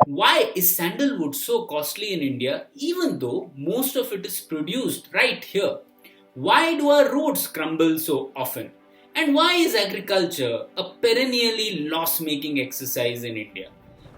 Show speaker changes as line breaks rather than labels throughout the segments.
Why is sandalwood so costly in India even though most of it is produced right here? Why do our roads crumble so often? And why is agriculture a perennially loss making exercise in India?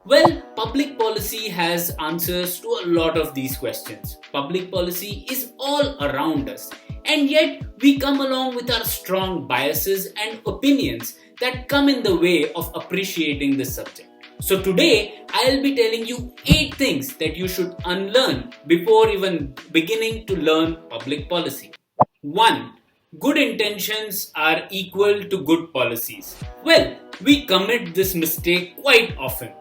Well, public policy has answers to a lot of these questions. Public policy is all around us, and yet we come along with our strong biases and opinions that come in the way of appreciating this subject. So, today I'll be telling you 8 things that you should unlearn before even beginning to learn public policy. 1. Good intentions are equal to good policies. Well, we commit this mistake quite often.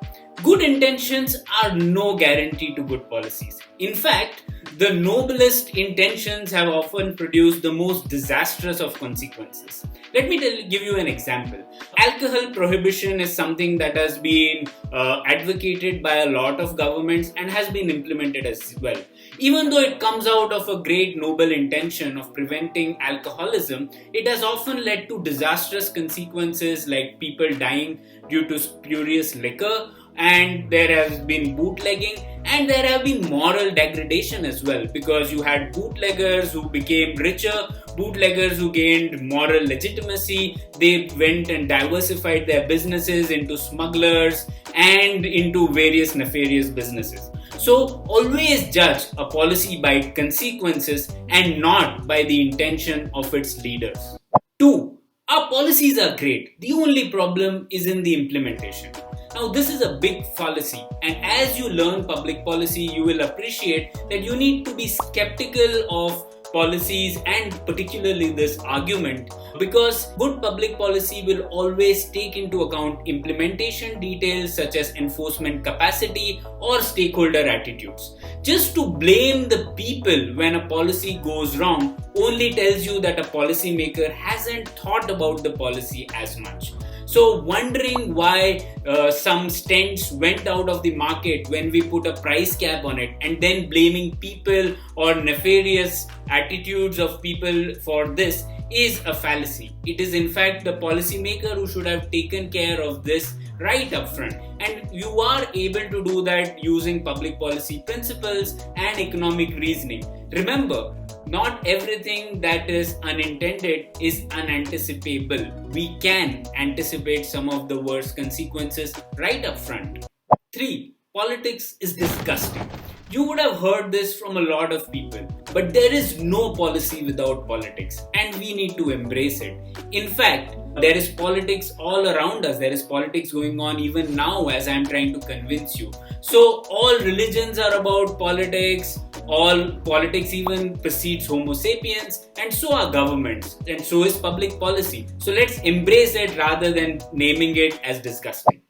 Good intentions are no guarantee to good policies. In fact, the noblest intentions have often produced the most disastrous of consequences. Let me give you an example. Alcohol prohibition is something that has been advocated by a lot of governments and has been implemented as well. Even though it comes out of a great noble intention of preventing alcoholism, it has often led to disastrous consequences like people dying due to spurious liquor, and there has been bootlegging, and there have been moral degradation as well, because you had bootleggers who became richer, bootleggers who gained moral legitimacy. They went and diversified their businesses into smugglers and into various nefarious businesses. So always judge a policy by its consequences and not by the intention of its leaders. 2. Our policies are great. The only problem is in the implementation. Now, this is a big fallacy, and as you learn public policy, you will appreciate that you need to be skeptical of policies and particularly this argument, because good public policy will always take into account implementation details such as enforcement capacity or stakeholder attitudes. Just to blame the people when a policy goes wrong only tells you that a policymaker hasn't thought about the policy as much. So wondering why some stents went out of the market when we put a price cap on it, and then blaming people or nefarious attitudes of people for this is a fallacy. It is in fact the policymaker who should have taken care of this right up front, and you are able to do that using public policy principles and economic reasoning. Remember, not everything that is unintended is unanticipable. We can anticipate some of the worst consequences right up front. 3. Politics is disgusting. You would have heard this from a lot of people, but there is no policy without politics, and we need to embrace it. In fact, there is politics all around us. There is politics going on even now as I am trying to convince you. So all religions are about politics. All politics even precedes Homo sapiens, and so are governments, and so is public policy. So let's embrace it rather than naming it as disgusting.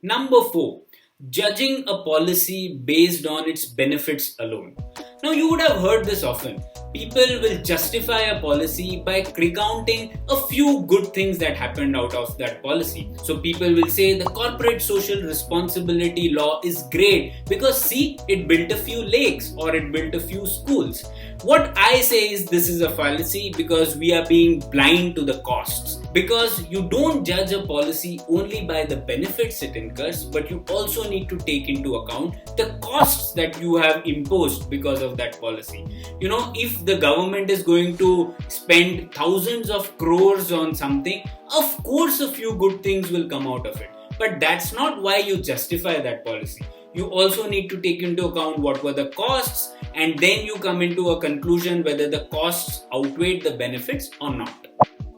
Number 4. Judging a policy based on its benefits alone. Now, you would have heard this often. People will justify a policy by recounting a few good things that happened out of that policy. So people will say the corporate social responsibility law is great because see, it built a few lakes or it built a few schools. What I say is this is a fallacy because we are being blind to the costs. Because you don't judge a policy only by the benefits it incurs, but you also need to take into account the costs that you have imposed because of that policy. You know, if the government is going to spend thousands of crores on something, of course a few good things will come out of it. But that's not why you justify that policy. You also need to take into account what were the costs, and then you come into a conclusion whether the costs outweighed the benefits or not.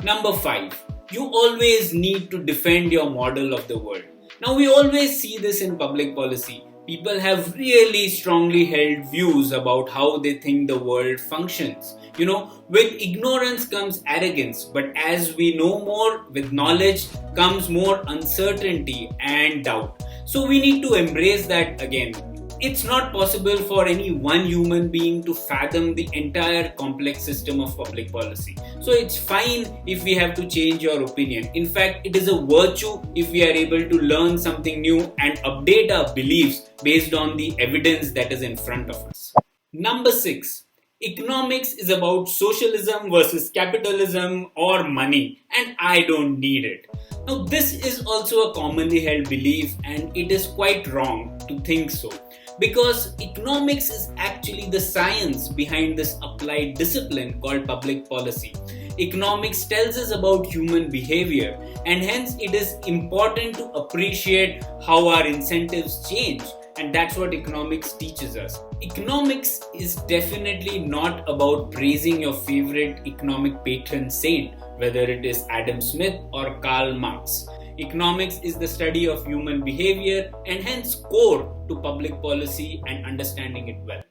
Number 5. You always need to defend your model of the world. Now, we always see this in public policy. People have really strongly held views about how they think the world functions. You know, with ignorance comes arrogance, but as we know more, with knowledge comes more uncertainty and doubt. So we need to embrace that again. It's not possible for any one human being to fathom the entire complex system of public policy. So it's fine if we have to change your opinion. In fact, it is a virtue if we are able to learn something new and update our beliefs based on the evidence that is in front of us. Number 6. Economics is about socialism versus capitalism or money, and I don't need it. Now, this is also a commonly held belief, and it is quite wrong to think so, because economics is actually the science behind this applied discipline called public policy. Economics tells us about human behavior, and hence it is important to appreciate how our incentives change, and that's what economics teaches us. Economics is definitely not about praising your favorite economic patron saint, whether it is Adam Smith or Karl Marx. Economics is the study of human behavior and hence core to public policy and understanding it well.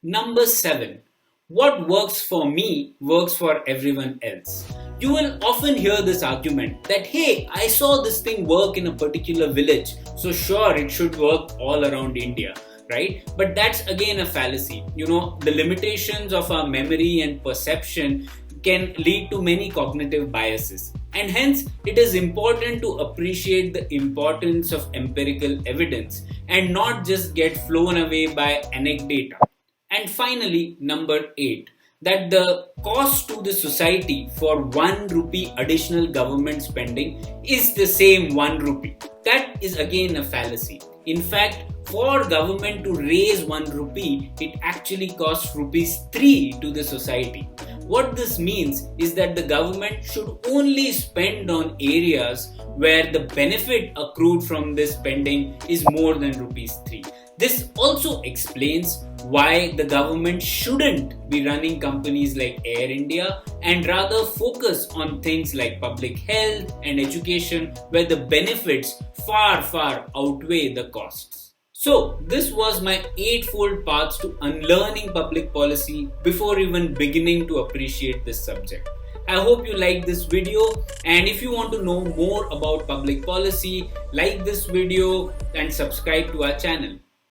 Number 7. What works for me works for everyone else. You will often hear this argument that, hey, I saw this thing work in a particular village, so sure it should work all around India, right? But that's again a fallacy. The limitations of our memory and perception can lead to many cognitive biases. And hence, it is important to appreciate the importance of empirical evidence and not just get flown away by anecdata. And finally, number 8, that the cost to the society for 1 rupee additional government spending is the same 1 rupee. That is again a fallacy. In fact, for government to raise 1 rupee, it actually costs rupees 3 to the society. What this means is that the government should only spend on areas where the benefit accrued from this spending is more than rupees 3. This also explains why the government shouldn't be running companies like Air India and rather focus on things like public health and education, where the benefits far outweigh the costs. So, this was my 8-fold paths to unlearning public policy before even beginning to appreciate this subject. I hope you liked this video, and if you want to know more about public policy, like this video and subscribe to our channel.